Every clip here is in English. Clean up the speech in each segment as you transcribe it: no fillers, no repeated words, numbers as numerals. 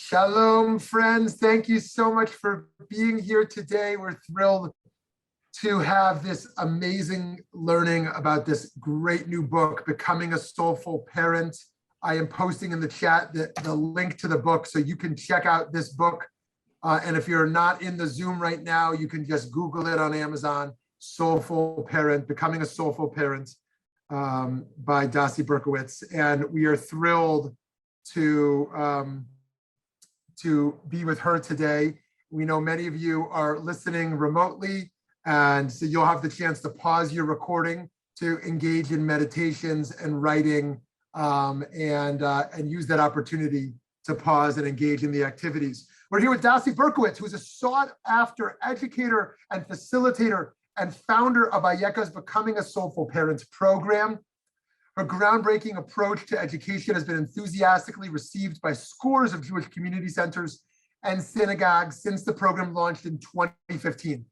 Shalom, friends. Thank you so much for being here today. We're thrilled to have this amazing learning about this great new book, Becoming a Soulful Parent. I am posting in the chat the link to the book so you can check out this book. And if you're not in the Zoom right now, you can just Google it on Amazon, Soulful Parent, Becoming a Soulful Parent by Dasee Berkowitz. And we are thrilled to be with her today. We know many of you are listening remotely, and so you'll have the chance to pause your recording to engage in meditations and writing, and use that opportunity to pause and engage in the activities. We're here with Dasee Berkowitz, who's a sought-after educator and facilitator and founder of Ayeka's Becoming a Soulful Parent program. Her groundbreaking approach to education has been enthusiastically received by scores of Jewish community centers and synagogues since the program launched in 2015.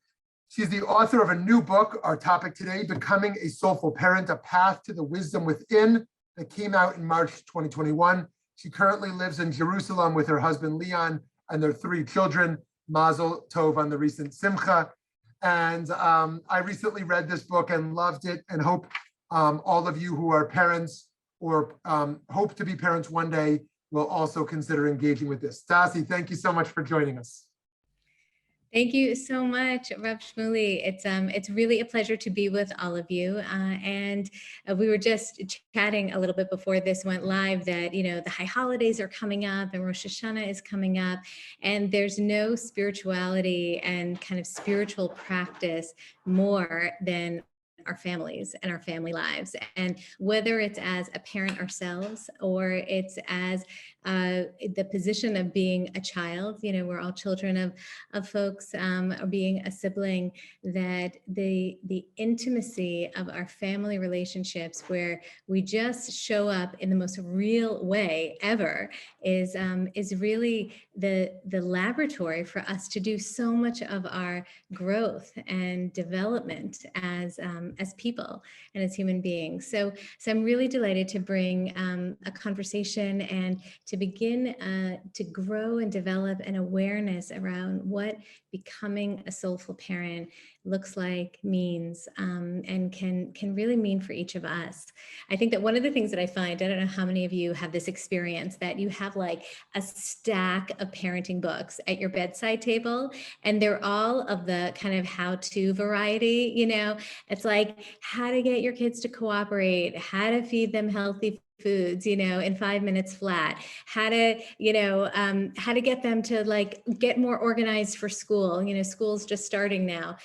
She's the author of a new book, our topic today, Becoming a Soulful Parent, A Path to the Wisdom Within, that came out in March 2021. She currently lives in Jerusalem with her husband, Leon, and their 3 children, Mazel Tov on the recent Simcha. And I recently read this book and loved it, and hope all of you who are parents or hope to be parents one day will also consider engaging with this. Dasee, thank you so much for joining us. Thank you so much, Rav Shmuley. It's really a pleasure to be with all of you. And we were just chatting a little bit before this went live that, the high holidays are coming up and Rosh Hashanah is coming up, and there's no spirituality and kind of spiritual practice more than our families and our family lives. And whether it's as a parent ourselves or it's as the position of being a child, we're all children of folks, or being a sibling, that the intimacy of our family relationships, where we just show up in the most real way ever, is really the laboratory for us to do so much of our growth and development as people and as human beings. So I'm really delighted to bring a conversation and to begin to grow and develop an awareness around what becoming a soulful parent looks like, means, and can really mean for each of us. I think that one of the things that I find, I don't know how many of you have this experience, that you have like a stack of parenting books at your bedside table, and they're all of the kind of how-to variety. It's like how to get your kids to cooperate, how to feed them healthy foods, in 5 minutes flat, how to get them to like get more organized for school. School's just starting now.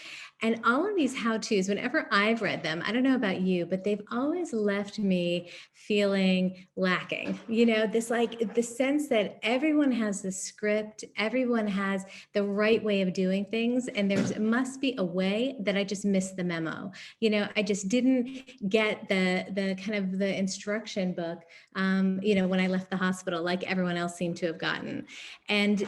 And all of these how-tos, whenever I've read them, I don't know about you, but they've always left me feeling lacking. This like the sense that everyone has the script, everyone has the right way of doing things, and there must be a way that I just missed the memo. I just didn't get the kind of the instruction book, when I left the hospital, like everyone else seemed to have gotten. And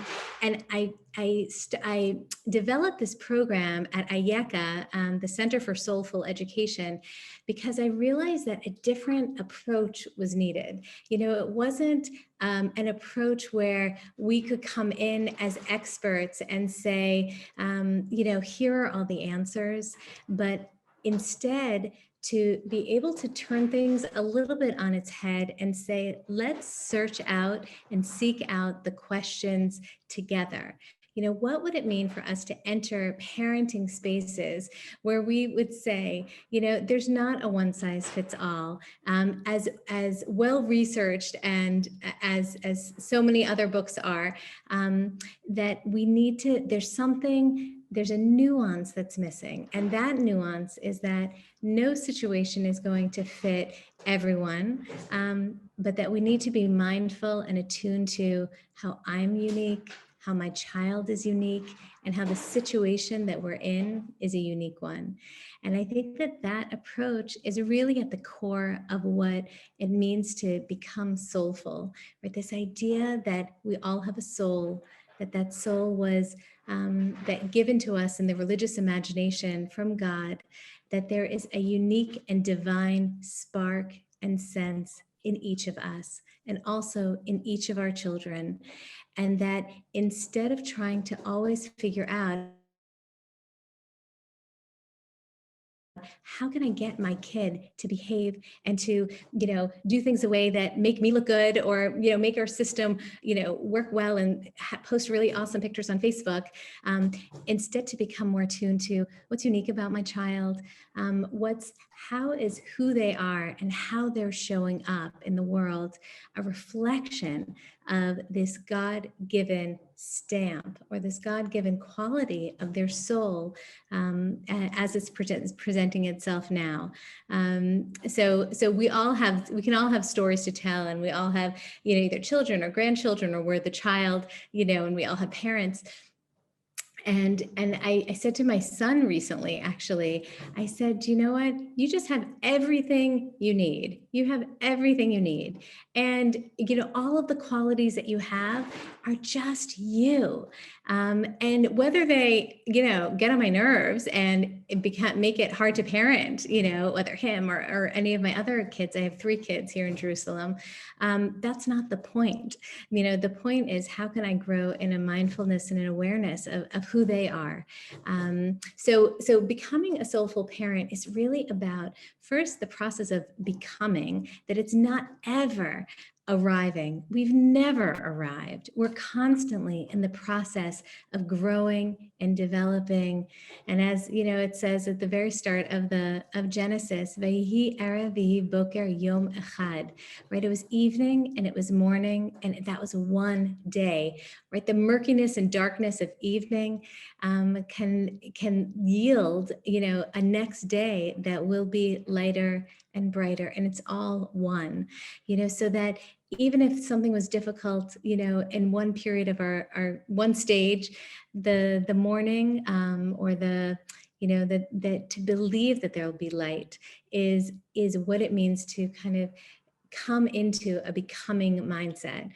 I developed this program at Ayeka, the Center for Soulful Education, because I realized that a different approach was needed. It wasn't an approach where we could come in as experts and say, here are all the answers, but instead to be able to turn things a little bit on its head and say, let's search out and seek out the questions together. What would it mean for us to enter parenting spaces where we would say, there's not a one size fits all, as well researched and as so many other books are, that we need to, there's a nuance that's missing. And that nuance is that no situation is going to fit everyone, but that we need to be mindful and attuned to how I'm unique, how my child is unique, and how the situation that we're in is a unique one. And I think that approach is really at the core of what it means to become soulful, right? This idea that we all have a soul, that soul was that given to us in the religious imagination from God, that there is a unique and divine spark and sense in each of us and also in each of our children. And that instead of trying to always figure out, how can I get my kid to behave and to, do things the way that make me look good, or, make our system, work well and post really awesome pictures on Facebook, instead to become more attuned to what's unique about my child, how is who they are and how they're showing up in the world a reflection of this God-given stamp or this God-given quality of their soul, as it's presenting itself now. So we can all have stories to tell, and we all have, either children or grandchildren, or we're the child, and we all have parents. And I said to my son recently, actually, I said, you know what? You just have everything you need. You have everything you need. And, all of the qualities that you have are just you. And whether they, get on my nerves and make it hard to parent, whether him or any of my other kids, I have 3 kids here in Jerusalem. That's not the point. The point is, how can I grow in a mindfulness and an awareness of who they are? So becoming a soulful parent is really about, first, the process of becoming, that it's not ever arriving. We've never arrived. We're constantly in the process of growing and developing. And as it says at the very start of Genesis, Vayhi erev v'hi boker yom echad, right? It was evening and it was morning, and that was one day, right? The murkiness and darkness of evening can yield, a next day that will be lighter and brighter, and it's all one, so that even if something was difficult, in one period of our one stage, the morning, or the, that to believe that there will be light is what it means to kind of come into a becoming mindset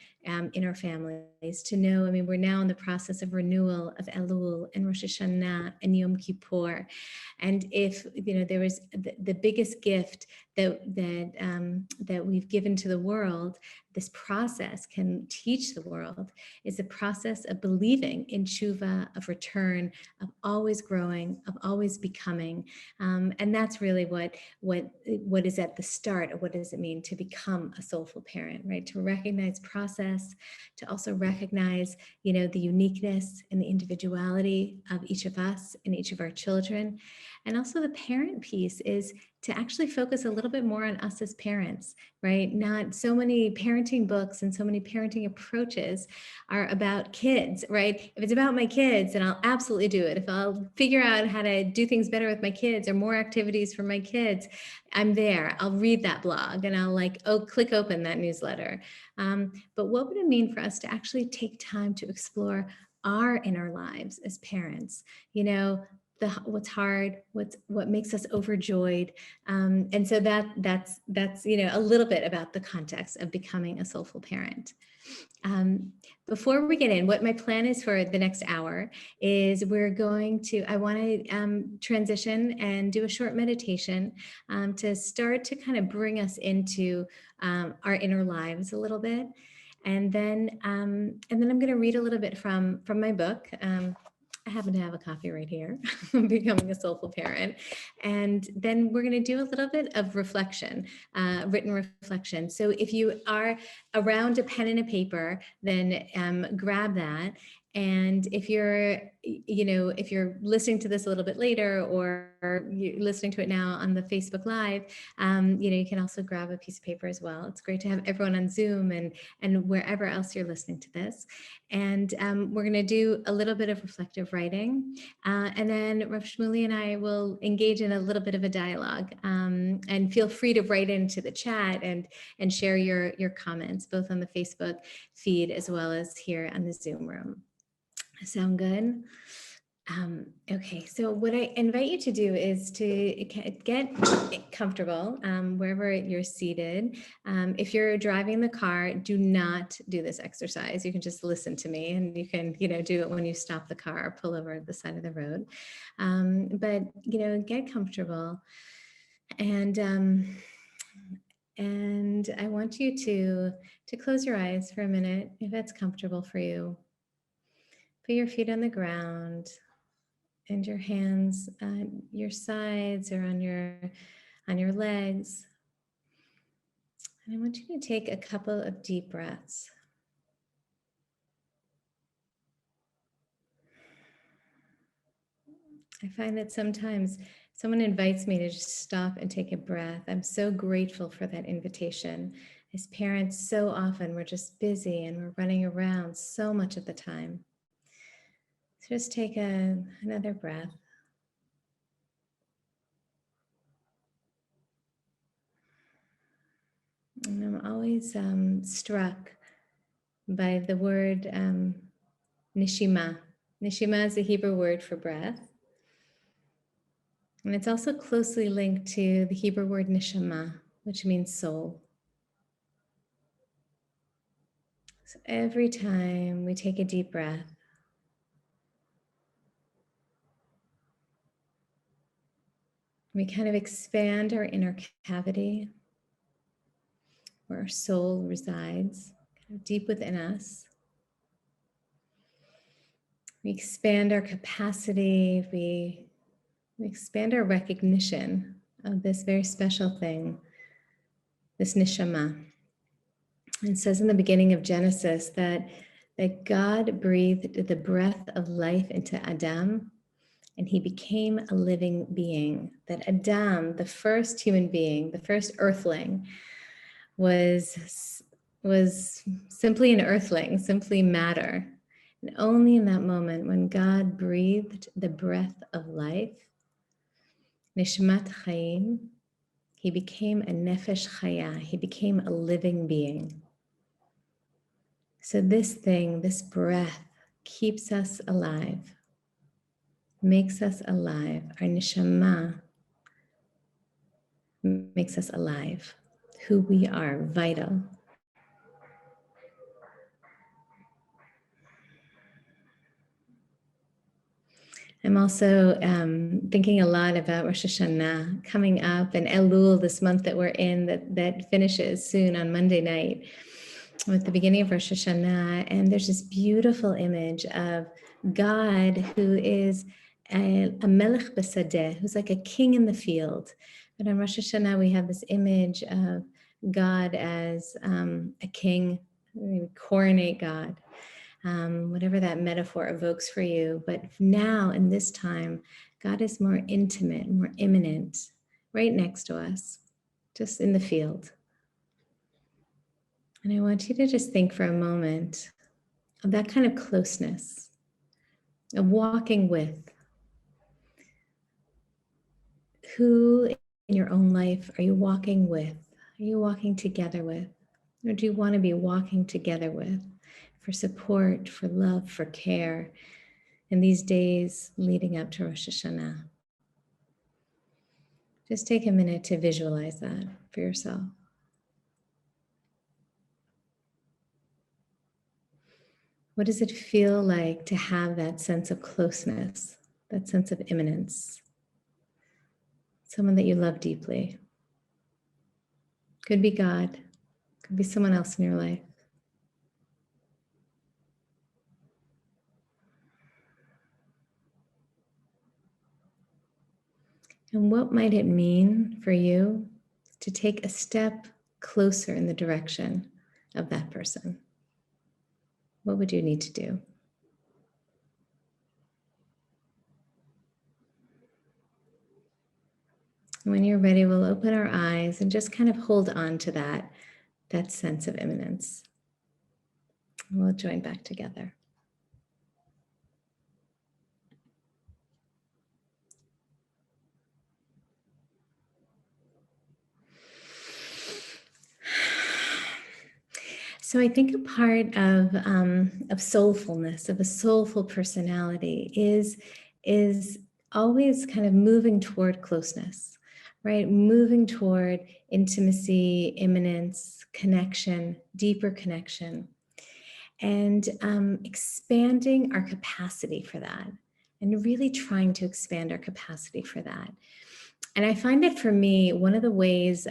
in our families, to know, we're now in the process of renewal of Elul and Rosh Hashanah and Yom Kippur. And if, there was the biggest gift that we've given to the world, this process can teach the world, is the process of believing in tshuva, of return, of always growing, of always becoming. And that's really what is at the start of what does it mean to become a soulful parent, right? To recognize process, to also recognize, the uniqueness and the individuality of each of us and each of our children. And also the parent piece is to actually focus a little bit more on us as parents, right? Not so many parenting books and so many parenting approaches are about kids, right? If it's about my kids, then I'll absolutely do it. If I'll figure out how to do things better with my kids or more activities for my kids, I'm there. I'll read that blog and I'll click open that newsletter. But what would it mean for us to actually take time to explore our inner lives as parents? What's hard, what makes us overjoyed. And so that's a little bit about the context of becoming a soulful parent. Before we get in, what my plan is for the next hour is I want to transition and do a short meditation to start to kind of bring us into our inner lives a little bit. And then I'm going to read a little bit from my book. I happen to have a copy right here, Becoming a Soulful Parent. And then we're going to do a little bit of reflection, written reflection. So if you are around a pen and a paper, then grab that. And if you're listening to this a little bit later, or you're listening to it now on the Facebook Live, you can also grab a piece of paper as well. It's great to have everyone on Zoom and wherever else you're listening to this. And we're going to do a little bit of reflective writing. And then Rav Shmuley and I will engage in a little bit of a dialogue. And feel free to write into the chat and share your comments, both on the Facebook feed as well as here on the Zoom room. Sound good? Okay, so what I invite you to do is to get comfortable wherever you're seated. If you're driving the car, do not do this exercise. You can just listen to me, and you can, do it when you stop the car or pull over at the side of the road. But, get comfortable and And I want you to close your eyes for a minute, if that's comfortable for you. Put your feet on the ground and your hands on your sides or on your legs. And I want you to take a couple of deep breaths. I find that sometimes someone invites me to just stop and take a breath. I'm so grateful for that invitation. As parents, so often we're just busy and we're running around so much of the time. So just take another breath. And I'm always struck by the word nishima. Nishima is the Hebrew word for breath. And it's also closely linked to the Hebrew word neshama, which means soul. So every time we take a deep breath, we kind of expand our inner cavity where our soul resides, kind of deep within us. We expand our capacity, we expand our recognition of this very special thing, this neshama. It says in the beginning of Genesis that God breathed the breath of life into Adam, and he became a living being. That Adam, the first human being, the first earthling, was simply an earthling, simply matter. And only in that moment, when God breathed the breath of life, Nishmat Chaim, he became a nefesh chaya, he became a living being. So this thing, this breath, keeps us alive, makes us alive. Our neshama makes us alive, who we are, vital. I'm also thinking a lot about Rosh Hashanah coming up, and Elul, this month that we're in, that finishes soon on Monday night with the beginning of Rosh Hashanah. And there's this beautiful image of God who is a melech b'sadeh, who's like a king in the field. But on Rosh Hashanah, we have this image of God as a king. We coronate God. Whatever that metaphor evokes for you. But now, in this time, God is more intimate, more immanent, right next to us, just in the field. And I want you to just think for a moment of that kind of closeness, of walking with. Who in your own life are you walking with? Are you walking together with? Or do you want to be walking together with? For support, for love, for care in these days leading up to Rosh Hashanah. Just take a minute to visualize that for yourself. What does it feel like to have that sense of closeness, that sense of immanence? Someone that you love deeply. Could be God, could be someone else in your life. And what might it mean for you to take a step closer in the direction of that person? What would you need to do? When you're ready, we'll open our eyes and just kind of hold on to that sense of immanence. We'll join back together. So I think a part of soulfulness, of a soulful personality, is always kind of moving toward closeness, right? Moving toward intimacy, immanence, connection, deeper connection, and expanding our capacity for that, and really trying to expand our capacity for that. And I find that for me, one of the ways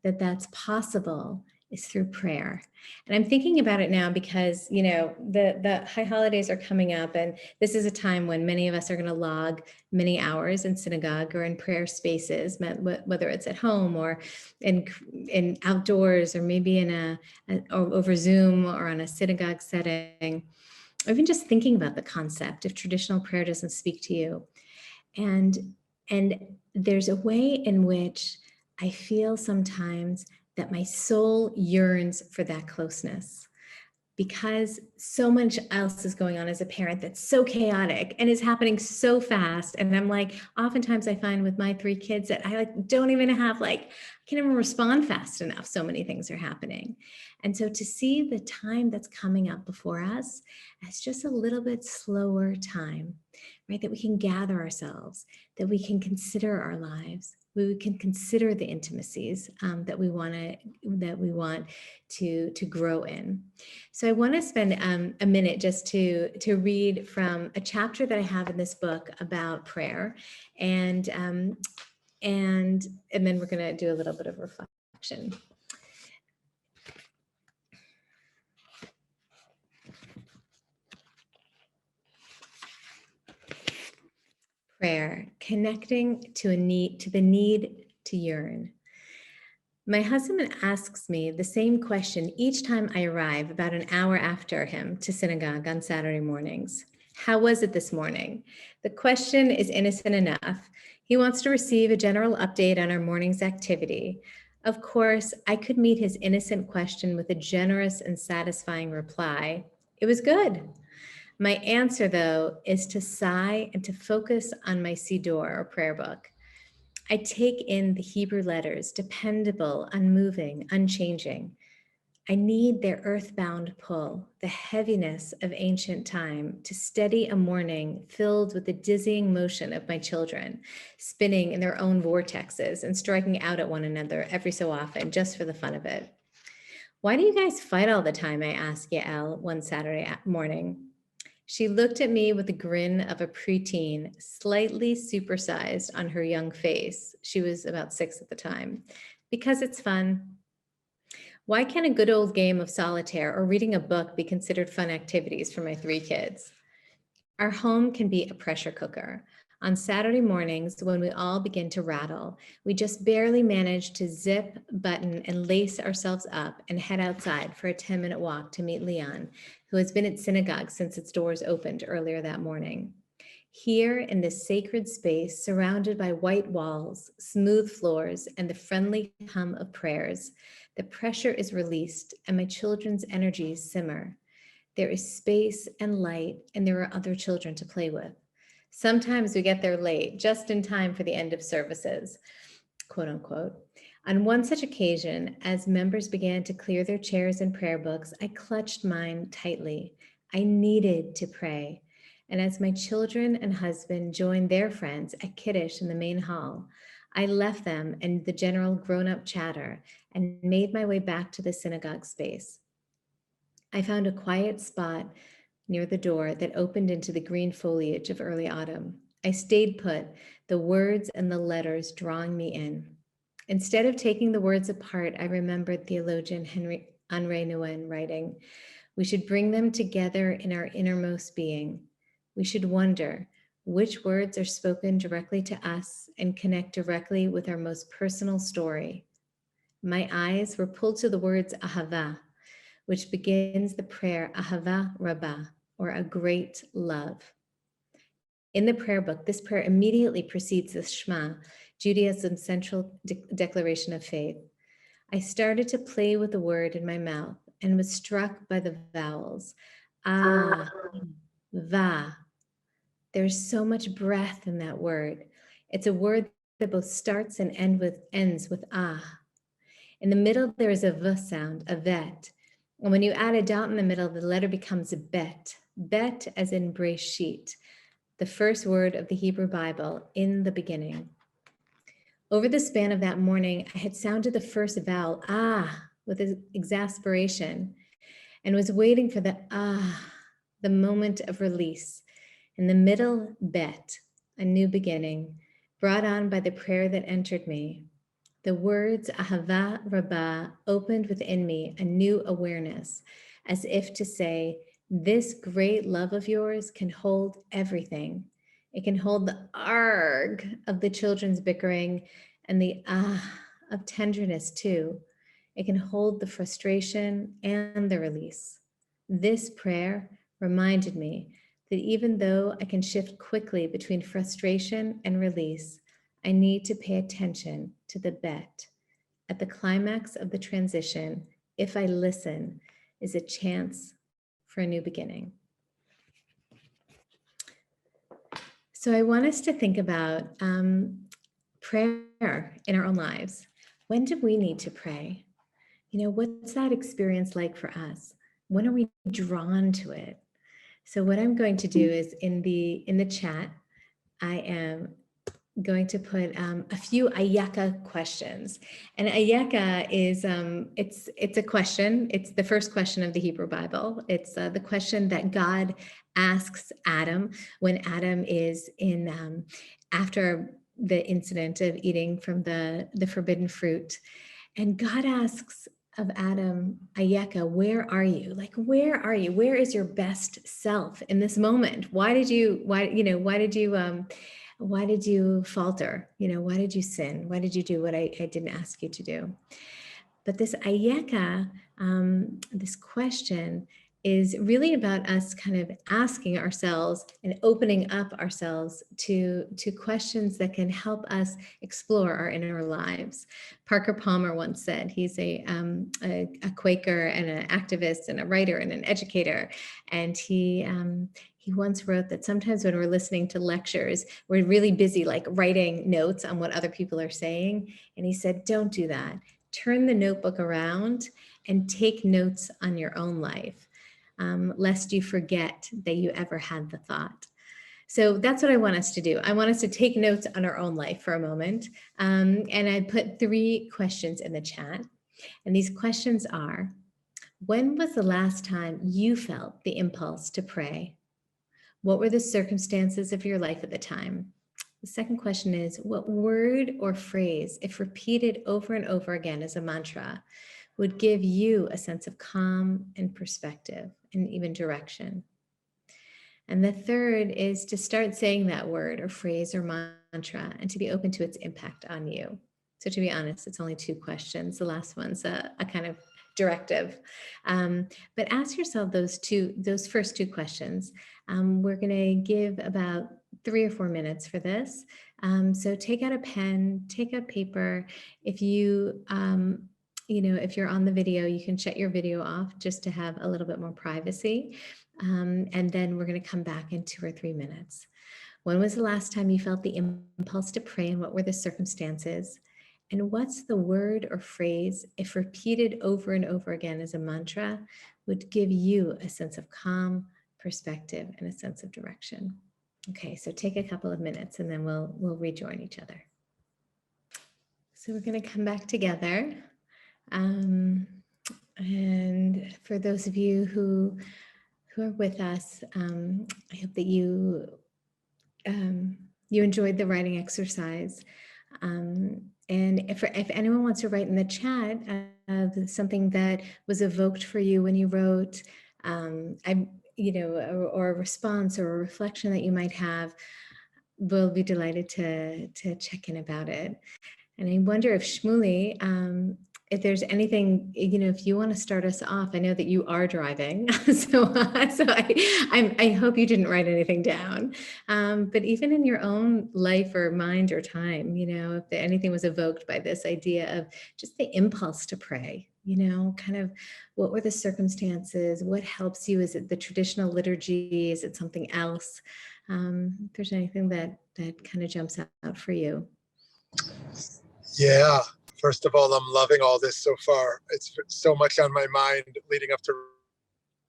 that that's possible is through prayer. And I'm thinking about it now because, you know, the high holidays are coming up, and this is a time when many of us are going to log many hours in synagogue or in prayer spaces, whether it's at home or in outdoors, or maybe in or over Zoom or on a synagogue setting, or even just thinking about the concept if traditional prayer doesn't speak to you. And there's a way in which I feel sometimes that my soul yearns for that closeness, because so much else is going on as a parent that's so chaotic and is happening so fast. And I'm like, oftentimes I find with my 3 kids that I don't even have I can't even respond fast enough. So many things are happening. And so to see the time that's coming up before us as just a little bit slower time, right? That we can gather ourselves, that we can consider our lives, we can consider the intimacies that we want to grow in. So I want to spend a minute just to read from a chapter that I have in this book about prayer, and then we're going to do a little bit of reflection. Prayer, connecting to the need to yearn. My husband asks me the same question each time I arrive about an hour after him to synagogue on Saturday mornings. How was it this morning? The question is innocent enough. He wants to receive a general update on our morning's activity. Of course, I could meet his innocent question with a generous and satisfying reply. It was good. My answer, though, is to sigh and to focus on my siddur, or prayer book. I take in the Hebrew letters, dependable, unmoving, unchanging. I need their earthbound pull, the heaviness of ancient time, to steady a morning filled with the dizzying motion of my children, spinning in their own vortexes and striking out at one another every so often, just for the fun of it. Why do you guys fight all the time? I asked Yael one Saturday morning. She looked at me with the grin of a preteen, slightly supersized on her young face. She was about 6 at the time. Because it's fun. Why can't a good old game of solitaire or reading a book be considered fun activities for my 3 kids? Our home can be a pressure cooker. On Saturday mornings, when we all begin to rattle, we just barely manage to zip, button, and lace ourselves up and head outside for a 10-minute walk to meet Leon, who has been at synagogue since its doors opened earlier that morning. Here in this sacred space, surrounded by white walls, smooth floors, and the friendly hum of prayers, the pressure is released and my children's energies simmer. There is space and light, and there are other children to play with. Sometimes we get there late, just in time for the end of services, quote unquote. On one such occasion, as members began to clear their chairs and prayer books, I clutched mine tightly. I needed to pray. And as my children and husband joined their friends at Kiddush in the main hall, I left them and the general grown-up chatter and made my way back to the synagogue space. I found a quiet spot near the door that opened into the green foliage of early autumn. I stayed put, the words and the letters drawing me in. Instead of taking the words apart, I remembered theologian Henry Nouwen writing, "We should bring them together in our innermost being. We should wonder which words are spoken directly to us and connect directly with our most personal story." My eyes were pulled to the words Ahava, which begins the prayer Ahava Rabbah, or a great love. In the prayer book, this prayer immediately precedes the Shema, Judaism's central declaration of faith. I started to play with the word in my mouth and was struck by the vowels. Ah, va. There's so much breath in that word. It's a word that both starts and ends with ah. In the middle, there is a v sound, a vet. And when you add a dot in the middle, the letter becomes a bet. Bet as in Breshit, the first word of the Hebrew Bible, in the beginning. Over the span of that morning, I had sounded the first vowel, ah, with exasperation, and was waiting for the ah, the moment of release. In the middle, bet, a new beginning, brought on by the prayer that entered me. The words Ahava Rabbah opened within me a new awareness, as if to say, this great love of yours can hold everything. It can hold the arg of the children's bickering and the of tenderness too. It can hold the frustration and the release. This prayer reminded me that even though I can shift quickly between frustration and release, I need to pay attention to the bet. At the climax of the transition, if I listen, is a chance for a new beginning. So I want us to think about prayer in our own lives. When do we need to pray? What's that experience like for us? When are we drawn to it? So what I'm going to do is in the chat, I am going to put a few Ayeka questions. And Ayeka is, it's a question. It's the first question of the Hebrew Bible. It's the question that God asks Adam when Adam is in, after the incident of eating from the forbidden fruit. And God asks of Adam, Ayeka, where are you? Like, where are you? Where is your best self in this moment? Why did you falter? Why did you sin? Why did you do what I didn't ask you to do? But this Ayeka, this question is really about us kind of asking ourselves and opening up ourselves to questions that can help us explore our inner lives. Parker Palmer once said, he's a Quaker and an activist and a writer and an educator. And he once wrote that sometimes when we're listening to lectures, we're really busy like writing notes on what other people are saying. And he said, don't do that. Turn the notebook around and take notes on your own life, lest you forget that you ever had the thought. So that's what I want us to do. I want us to take notes on our own life for a moment. And I put 3 questions in the chat. And these questions are, when was the last time you felt the impulse to pray? What were the circumstances of your life at the time? The second question is, what word or phrase, if repeated over and over again as a mantra, would give you a sense of calm and perspective and even direction? And the third is to start saying that word or phrase or mantra and to be open to its impact on you. So to be honest, it's only 2 questions. The last one's a kind of directive. But ask yourself those first 2 questions. We're going to give about 3 or 4 minutes for this. So take out a pen, take out paper. If you, if you're on the video, you can shut your video off just to have a little bit more privacy. And then we're going to come back in 2 or 3 minutes. When was the last time you felt the impulse to pray, and what were the circumstances? And what's the word or phrase, if repeated over and over again as a mantra, would give you a sense of calm, perspective, and a sense of direction? Okay, so take a couple of minutes and then we'll rejoin each other. So we're going to come back together. And for those of you who are with us, I hope that you enjoyed the writing exercise. And if anyone wants to write in the chat something that was evoked for you when you wrote, or a response or a reflection that you might have, we'll be delighted to check in about it. And I wonder if Shmuley, if there's anything, if you want to start us off. I know that you are driving, so I hope you didn't write anything down. But even in your own life or mind or time, if anything was evoked by this idea of just the impulse to pray, kind of what were the circumstances? What helps you? Is it the traditional liturgy? Is it something else? If there's anything that kind of jumps out for you. Yeah. First of all, I'm loving all this so far. It's so much on my mind leading up to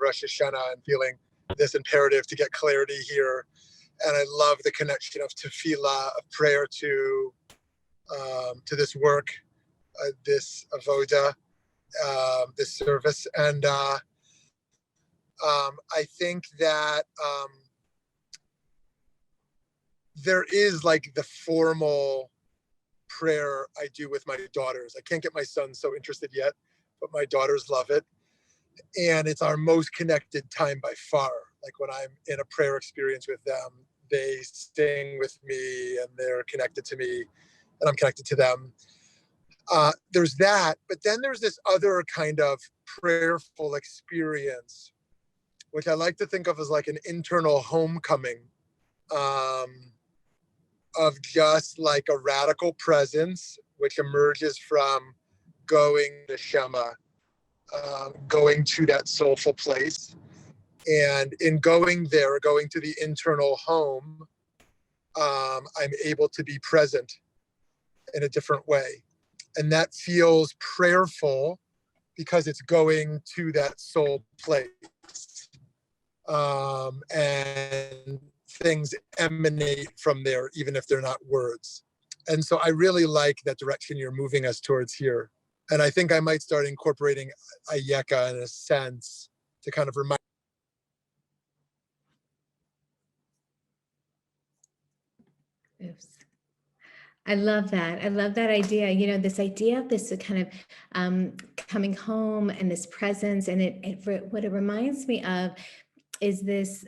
Rosh Hashanah and feeling this imperative to get clarity here. And I love the connection of tefillah, of prayer to this work, this avoda, this service. And I think that there is like the formal prayer I do with my daughters. I can't get my son so interested yet, but my daughters love it. And it's our most connected time by far. Like when I'm in a prayer experience with them, they sing with me and they're connected to me and I'm connected to them. There's that, but then there's this other kind of prayerful experience, which I like to think of as like an internal homecoming, of just like a radical presence, which emerges from going to Shema, going to that soulful place. And in going there, going to the internal home, I'm able to be present in a different way. And that feels prayerful because it's going to that soul place. And things emanate from there, even if they're not words. And so I really like that direction you're moving us towards here. And I think I might start incorporating Ayeka in a sense to kind of remind. Oops. I love that. I love that idea. You know, this idea of this kind of coming home and this presence, and what it reminds me of is this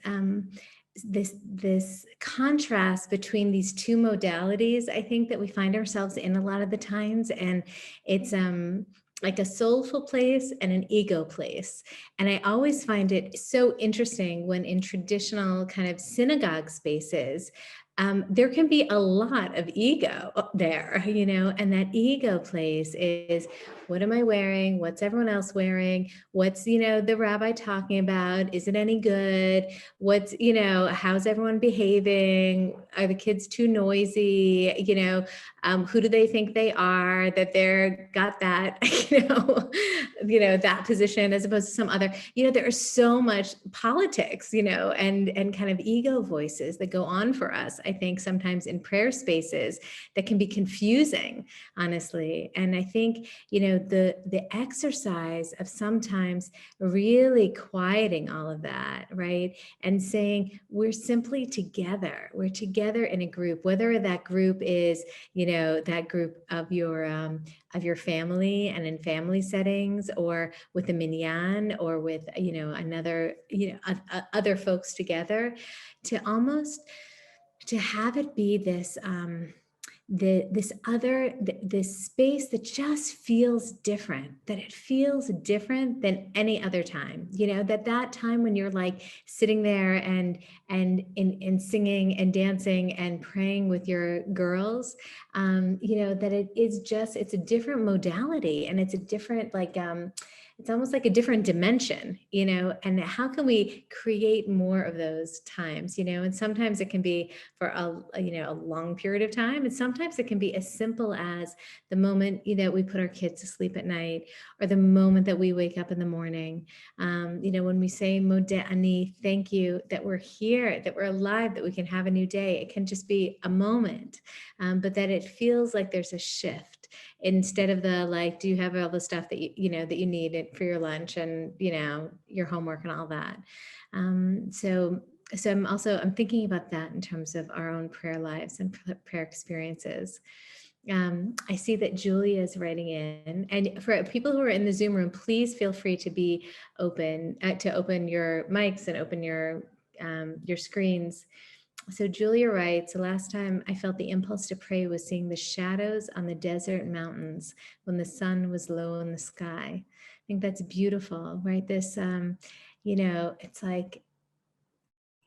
this contrast between these two modalities. I think that we find ourselves in a lot of the times, and it's like a soulful place and an ego place. And I always find it so interesting when in traditional kind of synagogue spaces, there can be a lot of ego there, you know, and that ego place is, what am I wearing? What's everyone else wearing? What's, you know, the rabbi talking about? Is it any good? What's, you know, how's everyone behaving? Are the kids too noisy? You know, who do they think they are that they're got that, you know, that position as opposed to some other, you know, there is so much politics, you know, and kind of ego voices that go on for us. I think sometimes in prayer spaces that can be confusing, honestly. And I think, you know, the exercise of sometimes really quieting all of that, right? And saying, we're simply together. We're together in a group, whether that group is, you know, that group of your family and in family settings, or with a minyan, or with, you know, another, you know, other folks together, to almost to have it be this this space that just feels different, that it feels different than any other time, you know, that time when you're like sitting there and in singing and dancing and praying with your girls, you know, that it is just, it's a different modality, and it's a different, like, it's almost like a different dimension, you know, and how can we create more of those times, you know, and sometimes it can be for you know, a long period of time. And sometimes it can be as simple as the moment, you know, we put our kids to sleep at night, or the moment that we wake up in the morning. You know, when we say Moda'ani, thank you that we're here, that we're alive, that we can have a new day. It can just be a moment, but that it feels like there's a shift. Instead of the, like, do you have all the stuff that you know that you need for your lunch and, you know, your homework and all that. So I'm thinking about that in terms of our own prayer lives and prayer experiences. I see that Julia is writing in, and for people who are in the Zoom room, please feel free to be open, to open your mics and open your screens. So Julia writes, the last time I felt the impulse to pray was seeing the shadows on the desert mountains when the sun was low in the sky. I think that's beautiful, right? This, you know, it's like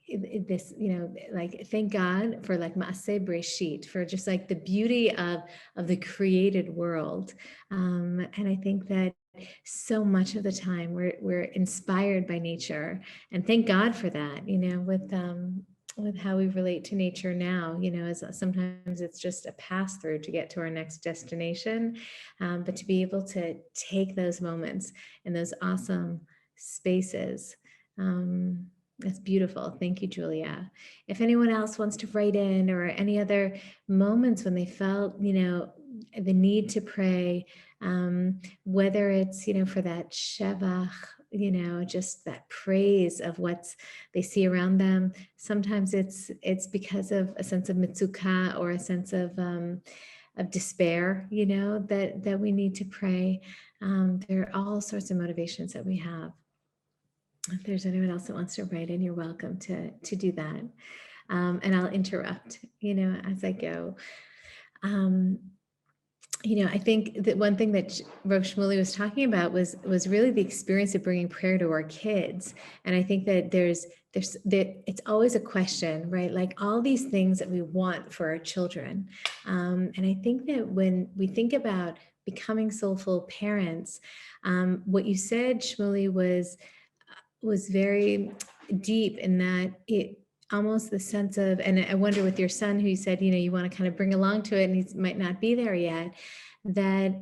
this, you know, like, thank God for like Maaseh Breshit, for just like the beauty of the created world. And I think that so much of the time we're inspired by nature, and thank God for that, you know, with how we relate to nature now, you know, as sometimes it's just a pass through to get to our next destination. But to be able to take those moments in those awesome spaces, that's beautiful. Thank you, Julia. If anyone else wants to write in, or any other moments when they felt, you know, the need to pray, whether it's, you know, for that shevach, you know, just that praise of what they see around them. Sometimes it's because of a sense of mitzukah, or a sense of despair, that we need to pray. There are all sorts of motivations that we have. If there's anyone else that wants to write in, you're welcome to do that. And I'll interrupt, as I go. I think that one thing that Rav Shmuley was talking about was really the experience of bringing prayer to our kids. And I think that it's always a question, right? Like all these things that we want for our children. And I think that when we think about becoming soulful parents, what you said, Shmuley, was very deep in that it almost the sense of, and I wonder with your son who you said, you want to kind of bring along to it and he might not be there yet, that,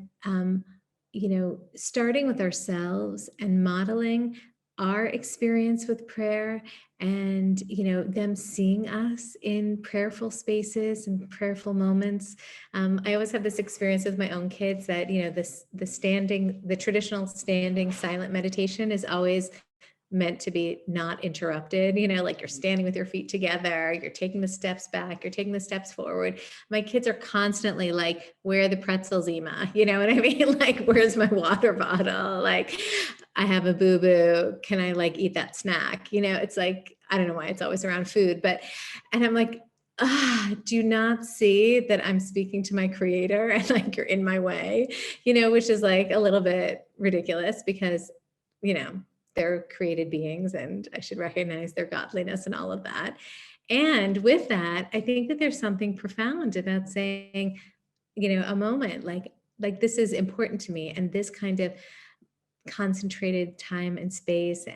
starting with ourselves and modeling our experience with prayer and, them seeing us in prayerful spaces and prayerful moments. I always have this experience with my own kids that, the traditional standing silent meditation is always meant to be not interrupted, like you're standing with your feet together, you're taking the steps back, you're taking the steps forward. My kids are constantly like, where are the pretzels, Ema? You know what I mean? Like, where's my water bottle? Like, I have a boo-boo. Can I like eat that snack? It's like, I don't know why it's always around food, and I'm like, do you not see that I'm speaking to my creator and like you're in my way, which is like a little bit ridiculous because, they're created beings and I should recognize their godliness and all of that. And with that, I think that there's something profound about saying, a moment like this is important to me, and this kind of concentrated time and space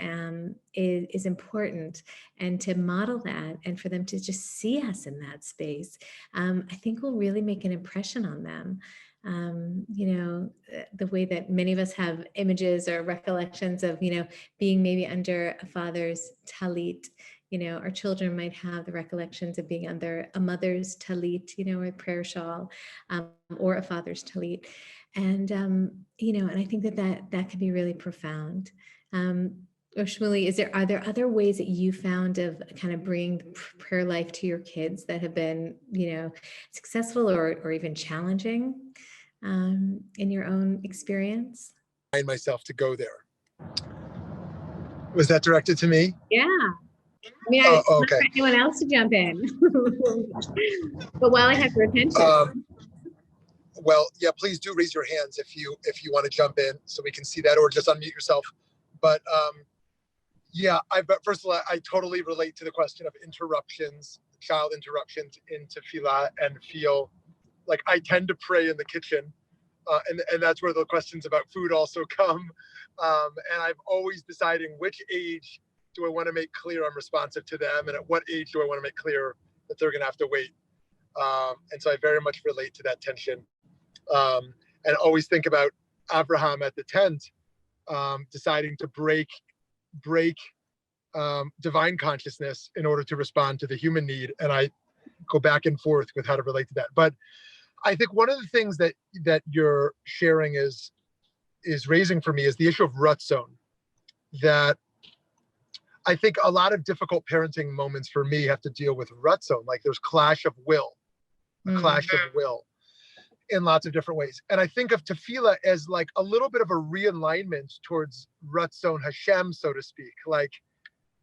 is important, and to model that and for them to just see us in that space, I think will really make an impression on them. The way that many of us have images or recollections of, being maybe under a father's talit, our children might have the recollections of being under a mother's talit, or a prayer shawl, or a father's talit. And, and I think that can be really profound. Or Shmuley, are there other ways that you found of kind of bringing prayer life to your kids that have been, successful or even challenging in your own experience? I find myself to go there. Was that directed to me? Yeah. I mean, I don't want anyone else to jump in. But while I have your attention. Well, yeah, please do raise your hands if you want to jump in so we can see that, or just unmute yourself. But yeah, first of all, I totally relate to the question of interruptions, child interruptions in tefillah, and feel like I tend to pray in the kitchen. And that's where the questions about food also come. And I'm always deciding which age do I want to make clear I'm responsive to them, and at what age do I want to make clear that they're going to have to wait. And so I very much relate to that tension. And always think about Abraham at the tent, deciding to break divine consciousness in order to respond to the human need. And I go back and forth with how to relate to that. But I think one of the things that you're sharing is raising for me is the issue of rutzon. That I think a lot of difficult parenting moments for me have to deal with rutzon. Like there's clash of will in lots of different ways. And I think of tefillah as like a little bit of a realignment towards Ratzon Hashem, so to speak. Like,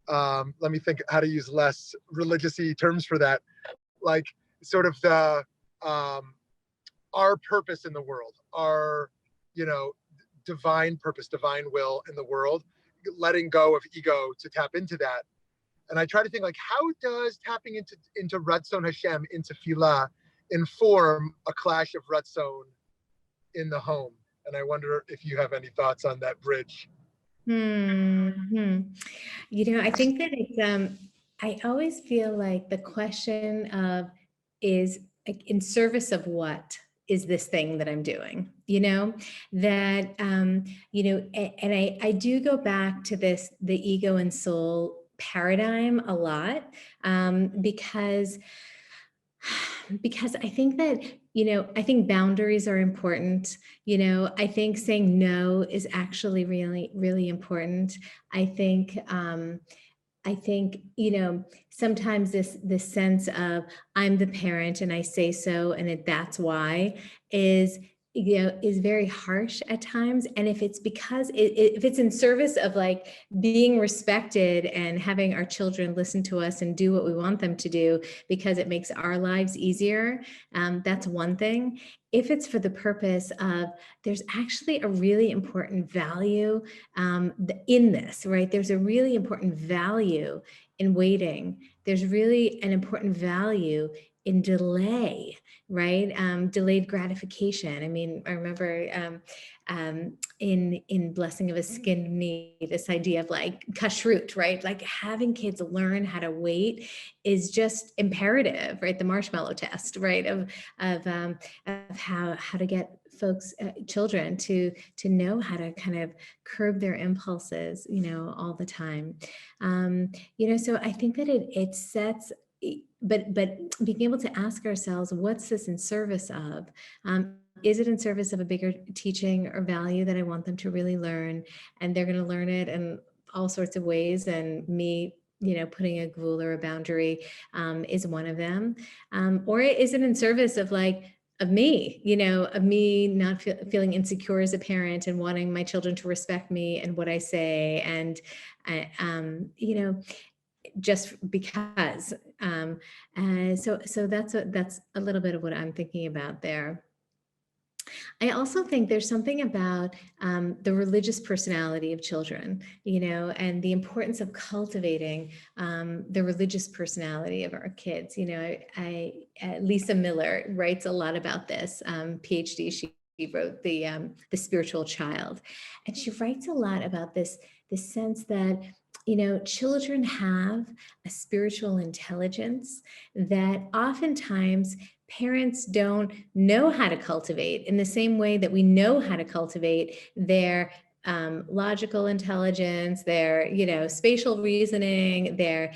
let me think how to use less religious-y terms for that. Like sort of the, our purpose in the world, our, divine purpose, divine will in the world, letting go of ego to tap into that. And I try to think like, how does tapping into Ratzon Hashem, into tefillah, inform a clash of Ratzon in the home? And I wonder if you have any thoughts on that bridge. I think that it's, I always feel like the question of is like, in service of what is this thing that I'm doing, that, and I do go back to the ego and soul paradigm a lot, because I think that, I think boundaries are important. I think saying no is actually really, really important. I think, I think, sometimes this sense of I'm the parent and I say so and that's why is, is very harsh at times. And if it's because if it's in service of like being respected and having our children listen to us and do what we want them to do because it makes our lives easier, that's one thing. If it's for the purpose of there's actually a really important value in this, right? There's a really important value in waiting. There's really an important value in delay, right? Delayed gratification. I mean, I remember in Blessing of a Skinned Knee, this idea of like kashrut, right? Like having kids learn how to wait is just imperative, right? The marshmallow test, right? Of how to get folks, children to know how to kind of curb their impulses, all the time. So I think that it sets, but being able to ask ourselves, what's this in service of? Is it in service of a bigger teaching or value that I want them to really learn? And they're going to learn it in all sorts of ways. And me, putting a rule or a boundary is one of them. Or is it in service of me, of me not feeling insecure as a parent and wanting my children to respect me and what I say, and just because. So that's a little bit of what I'm thinking about there. I also think there's something about the religious personality of children, and the importance of cultivating the religious personality of our kids. Lisa Miller writes a lot about this, PhD. She wrote the Spiritual Child, and she writes a lot about this sense that children have a spiritual intelligence that oftentimes parents don't know how to cultivate in the same way that we know how to cultivate their logical intelligence, their, spatial reasoning, their,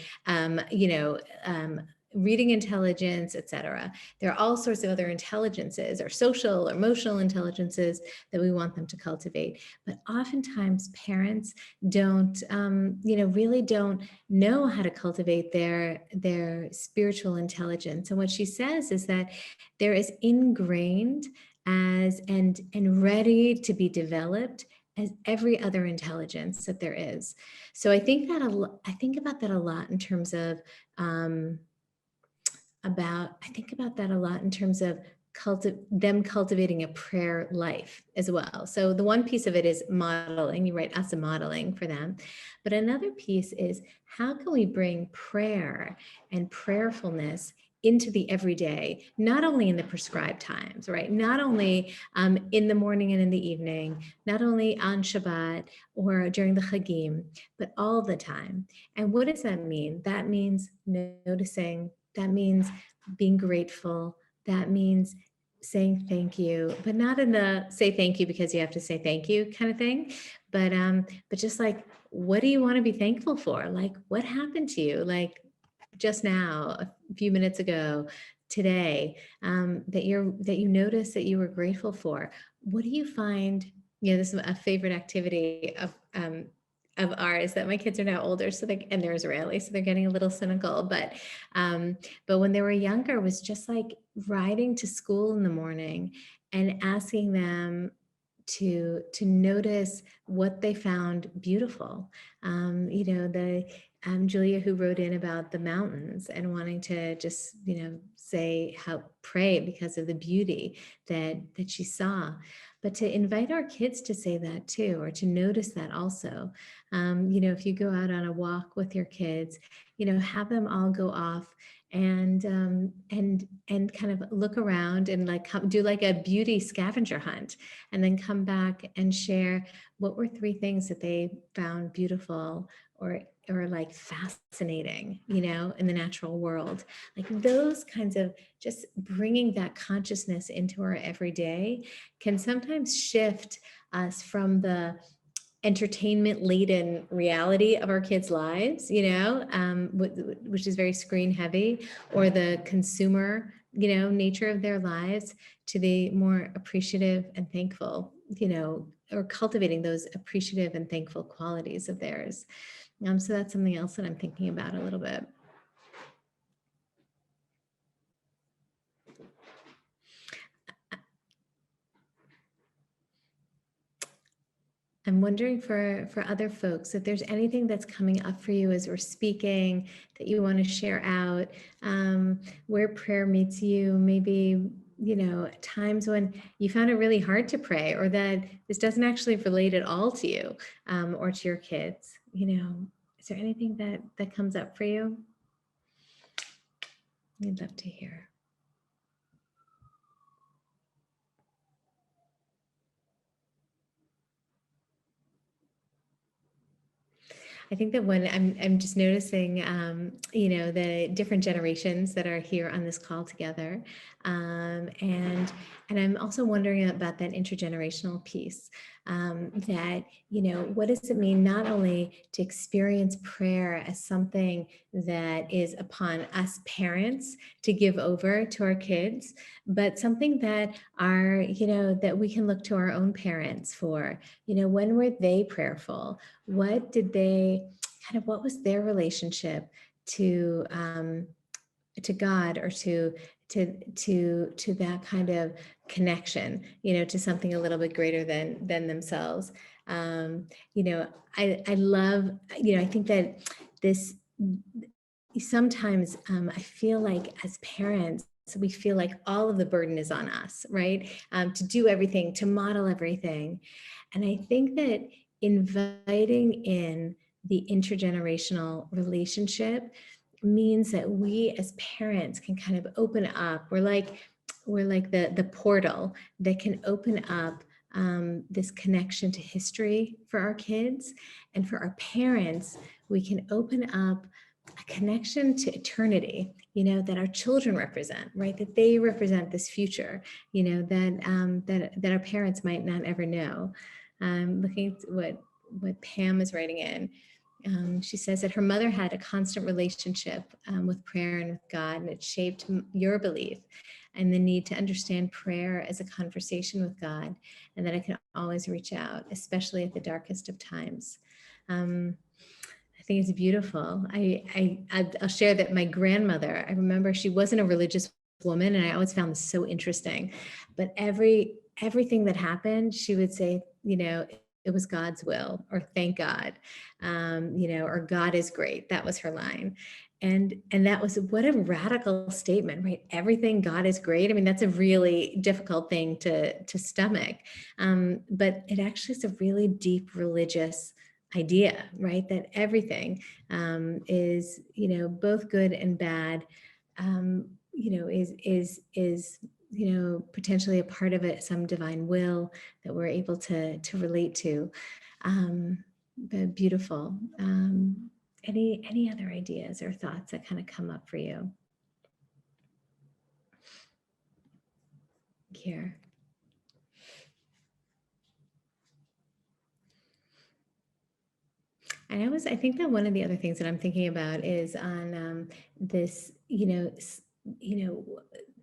reading intelligence, etc. There are all sorts of other intelligences or social or emotional intelligences that we want them to cultivate. But oftentimes parents don't, really don't know how to cultivate their spiritual intelligence. And what she says is that there is ingrained as and ready to be developed as every other intelligence that there is. So I think about that a lot in terms of them cultivating a prayer life as well. So the one piece of it is modeling, you write us a modeling for them. But another piece is how can we bring prayer and prayerfulness into the everyday, not only in the prescribed times, right? Not only in the morning and in the evening, not only on Shabbat or during the Chagim, but all the time. And what does that mean? That means noticing. That means being grateful. That means saying thank you, but not in the say thank you because you have to say thank you kind of thing, but just like, what do you want to be thankful for? Like, what happened to you? Like just now, a few minutes ago, today, that you noticed that you were grateful for. What do you find? This is a favorite activity of ours that my kids are now older, so and they're Israeli, so they're getting a little cynical. But when they were younger, it was just like riding to school in the morning and asking them to notice what they found beautiful. Julia, who wrote in about the mountains and wanting to just, pray because of the beauty that she saw. But to invite our kids to say that too, or to notice that also. If you go out on a walk with your kids, have them all go off and kind of look around and do like a beauty scavenger hunt, and then come back and share what were 3 things that they found beautiful or like fascinating, in the natural world. Like those kinds of just bringing that consciousness into our everyday can sometimes shift us from the entertainment laden reality of our kids' lives, which is very screen heavy, or the consumer, nature of their lives, to the more appreciative and thankful, or cultivating those appreciative and thankful qualities of theirs. So that's something else that I'm thinking about a little bit. I'm wondering for other folks, if there's anything that's coming up for you as we're speaking that you want to share out, where prayer meets you, maybe, times when you found it really hard to pray, or that this doesn't actually relate at all to you, or to your kids. Is there anything that comes up for you? I'd love to hear. I think that when I'm just noticing, the different generations that are here on this call together, and I'm also wondering about that intergenerational piece. That what does it mean not only to experience prayer as something that is upon us parents to give over to our kids, but something that that we can look to our own parents for. When were they prayerful? What was their relationship to God, or to that kind of connection, to something a little bit greater than themselves. I love, I think that this sometimes I feel like as parents, we feel like all of the burden is on us, right? To do everything, to model everything. And I think that inviting in the intergenerational relationship means that we as parents can kind of open up. We're like the portal that can open up this connection to history for our kids. And for our parents, we can open up a connection to eternity, that our children represent, right? That they represent this future, that our parents might not ever know. Looking at what Pam is writing in. She says that her mother had a constant relationship with prayer and with God, and it shaped your belief and the need to understand prayer as a conversation with God, and that I can always reach out, especially at the darkest of times. I think it's beautiful. I'll share that my grandmother, I remember she wasn't a religious woman, and I always found this so interesting, but everything that happened, she would say, it was God's will, or thank God, or God is great. That was her line. And that was, what a radical statement, right? Everything, God is great. I mean, that's a really difficult thing to stomach. But it actually is a really deep religious idea, right? That everything is, both good and bad, is potentially a part of it, some divine will that we're able to relate to. But beautiful. Any other ideas or thoughts that kind of come up for you here? And I think that one of the other things that I'm thinking about is on this,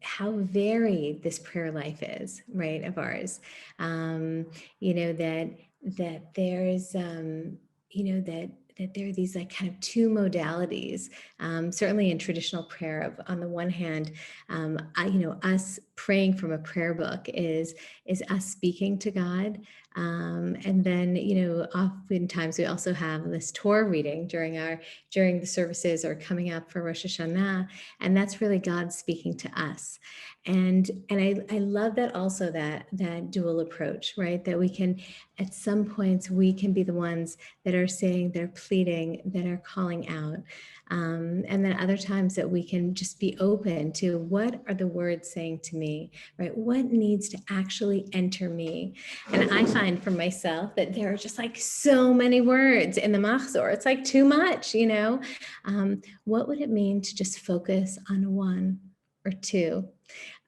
how varied this prayer life is, right, of ours. That there's, that there are these like kind of two modalities, certainly in traditional prayer. On the one hand, us praying from a prayer book is us speaking to God. And then, oftentimes we also have this Torah reading during the services or coming up for Rosh Hashanah. And that's really God speaking to us. And I love that also, that dual approach, right? That we can, at some points, we can be the ones that are saying, they're pleading, that are calling out. And then other times that we can just be open to, what are the words saying to me, right? What needs to actually enter me? And I find for myself that there are just like so many words in the Machzor. It's like too much, what would it mean to just focus on one or two?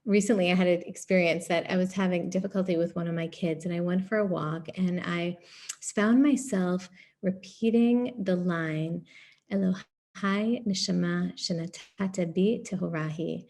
Recently, I had an experience that I was having difficulty with one of my kids, and I went for a walk, and I found myself repeating the line, Elohai neshama shenatata bi tehorahi.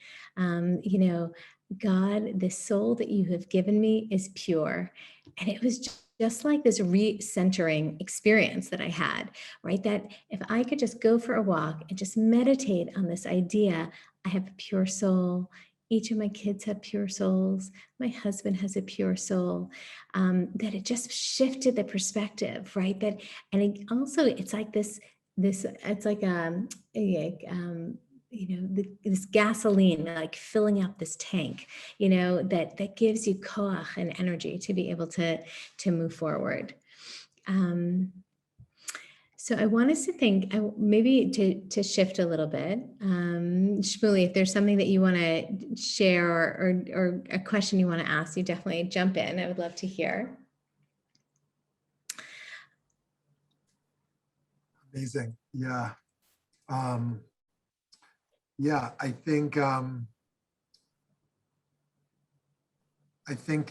God, the soul that you have given me is pure. And it was just like this recentering experience that I had, right? That if I could just go for a walk and just meditate on this idea, I have a pure soul. Each of my kids have pure souls. My husband has a pure soul. That it just shifted the perspective, right? That, and it also, it's like this, it's like this gasoline, like filling up this tank, that gives you koach and energy to be able to move forward. So I want us to think, maybe to shift a little bit. Shmuley, if there's something that you want to share or a question you want to ask, you definitely jump in. I would love to hear. Amazing. Yeah. Yeah, I think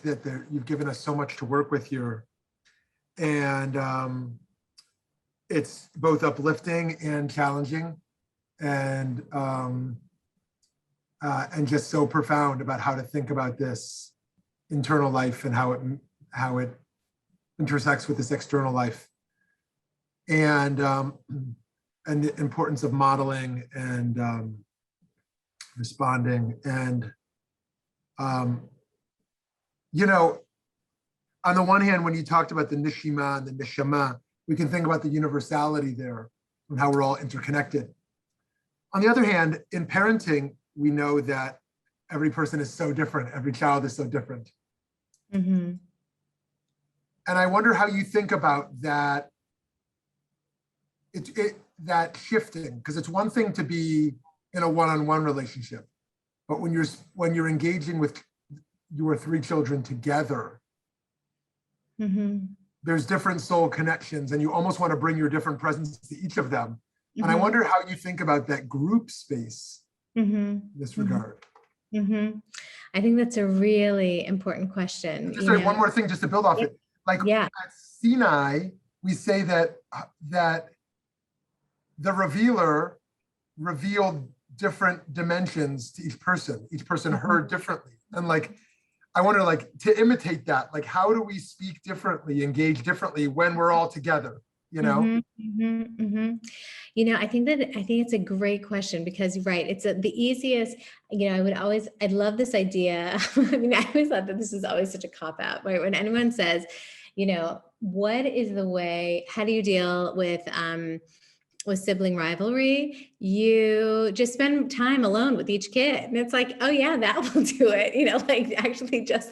that you've given us so much to work with here, and it's both uplifting and challenging, and just so profound about how to think about this internal life and how it intersects with this external life, and the importance of modeling and responding. And on the one hand, when you talked about the nishima and the neshama, we can think about the universality there and how we're all interconnected. On the other hand, in parenting, we know that every person is so different. Every child is so different. Mm-hmm. And I wonder how you think about that, that shifting, because it's one thing to be in a one-on-one relationship, but when you're engaging with your three children together, mm-hmm. there's different soul connections, and you almost want to bring your different presence to each of them. Mm-hmm. And I wonder how you think about that group space mm-hmm. in this regard. Mm-hmm. I think that's a really important question. Just one more thing, just to build off it. Like at Sinai, we say that the revealer revealed different dimensions to each person. Each person mm-hmm. heard differently. And I wonder, to imitate that, how do we speak differently, engage differently when we're all together, Mm-hmm, mm-hmm, mm-hmm. I think it's a great question, because, right, it's the easiest, I'd love this idea. I mean, I always thought that this is always such a cop-out, right? When anyone says, what is the way, how do you deal with sibling rivalry? You just spend time alone with each kid. And it's like, oh yeah, that will do it. Actually just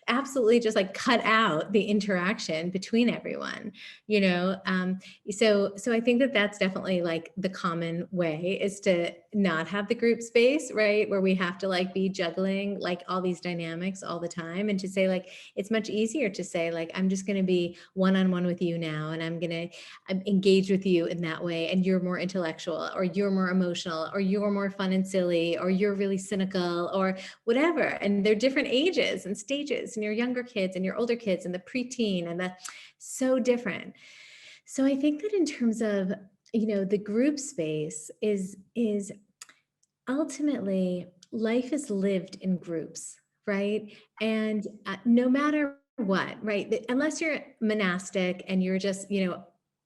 absolutely just cut out the interaction between everyone, so I think that that's definitely the common way, is to not have the group space, right? Where we have to be juggling all these dynamics all the time, and to say it's much easier to say I'm just going to be one-on-one with you now, and I'm going to engage with you in that way. And you're more intellectual, or you're more emotional, or you're more fun and silly, or you're really cynical, or whatever. And they're different ages and stages, and your younger kids and your older kids and the preteen, and so different. So I think that in terms of, the group space is ultimately life is lived in groups, right? And no matter what, right? Unless you're monastic and you're just,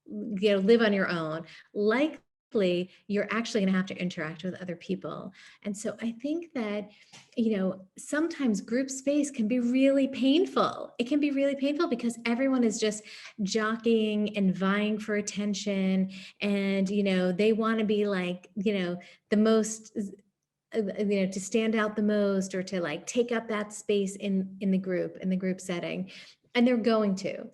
live on your own, likely you're actually going to have to interact with other people. And so I think that, sometimes group space can be really painful. It can be really painful because everyone is just jockeying and vying for attention. And, they want to be the most, to stand out the most, or to take up that space in the group setting. And they're going to.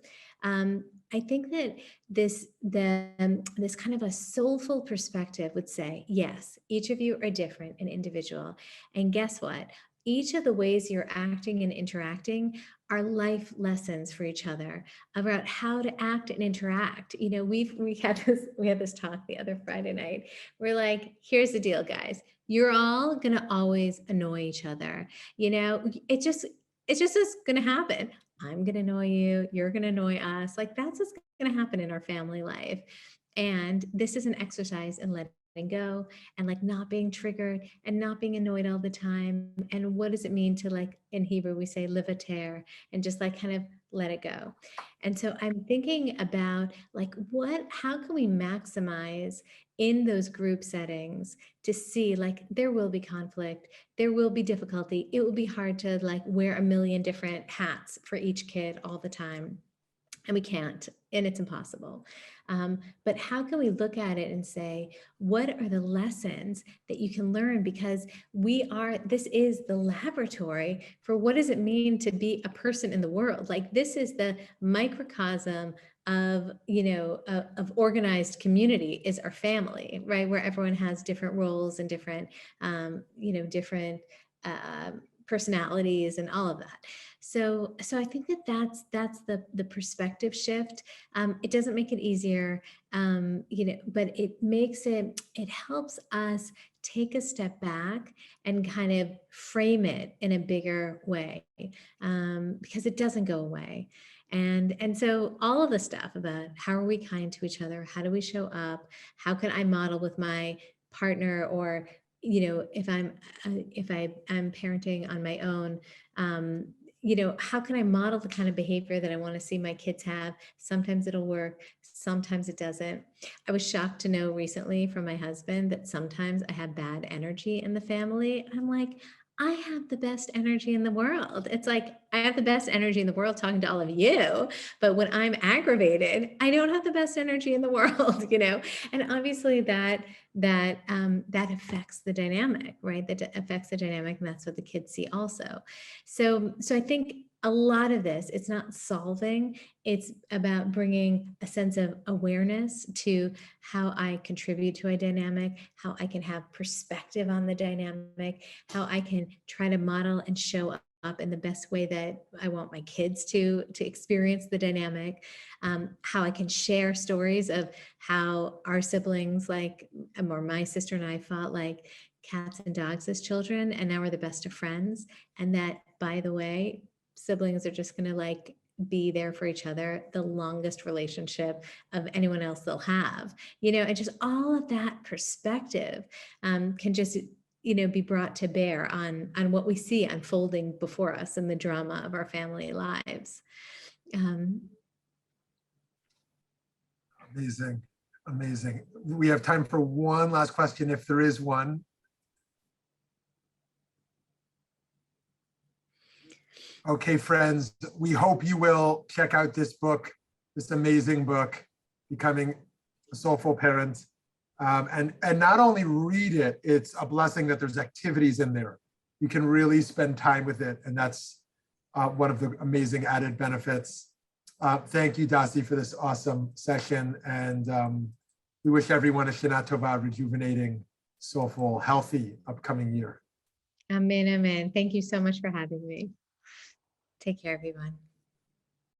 I think that this kind of a soulful perspective would say, yes, each of you are different and individual. And guess what? Each of the ways you're acting and interacting are life lessons for each other about how to act and interact. We had this talk the other Friday night. We're here's the deal, guys. You're all gonna always annoy each other. It's just gonna happen. I'm going to annoy you. You're going to annoy us. That's what's going to happen in our family life. And this is an exercise in letting go, and like not being triggered and not being annoyed all the time. And what does it mean to, like, in Hebrew, we say levater, and just like kind of let it go. And so I'm thinking about like how can we maximize in those group settings to see, like, there will be conflict, there will be difficulty. It will be hard to like wear a million different hats for each kid all the time. And we can't, and it's impossible. But how can we look at it and say, what are the lessons that you can learn? Because this is the laboratory for what does it mean to be a person in the world? Like, this is the microcosm of, of organized community is our family, right? Where everyone has different roles and different, different personalities and all of that. So I think that's the perspective shift. It doesn't make it easier, but it helps us take a step back and kind of frame it in a bigger way, because it doesn't go away. And so all of the stuff about how are we kind to each other, how do we show up, how can I model with my partner, or if I'm parenting on my own, how can I model the kind of behavior that I want to see my kids have? Sometimes it'll work, sometimes it doesn't. I was shocked to know recently from my husband that sometimes I have bad energy in the family. I'm like, I have the best energy in the world. It's like, I have the best energy in the world talking to all of you, but when I'm aggravated, I don't have the best energy in the world, and obviously that affects the dynamic, right? That affects the dynamic, and that's what the kids see also. So I think a lot of this, it's not solving, it's about bringing a sense of awareness to how I contribute to a dynamic, how I can have perspective on the dynamic, how I can try to model and show up in the best way that I want my kids to experience the dynamic, how I can share stories of how our siblings, or my sister and I, fought like cats and dogs as children, and now we're the best of friends. And that, by the way, siblings are just going to be there for each other, the longest relationship of anyone else they'll have, and just all of that perspective can just, be brought to bear on what we see unfolding before us in the drama of our family lives. Amazing. Amazing. We have time for one last question, if there is one. Okay, friends, we hope you will check out this book, this amazing book, Becoming a Soulful Parent. And not only read it, it's a blessing that there's activities in there. You can really spend time with it. And that's one of the amazing added benefits. Thank you, Dasee, for this awesome session. And we wish everyone a Shana Tova, rejuvenating, soulful, healthy upcoming year. Amen, amen. Thank you so much for having me. Take care, everyone.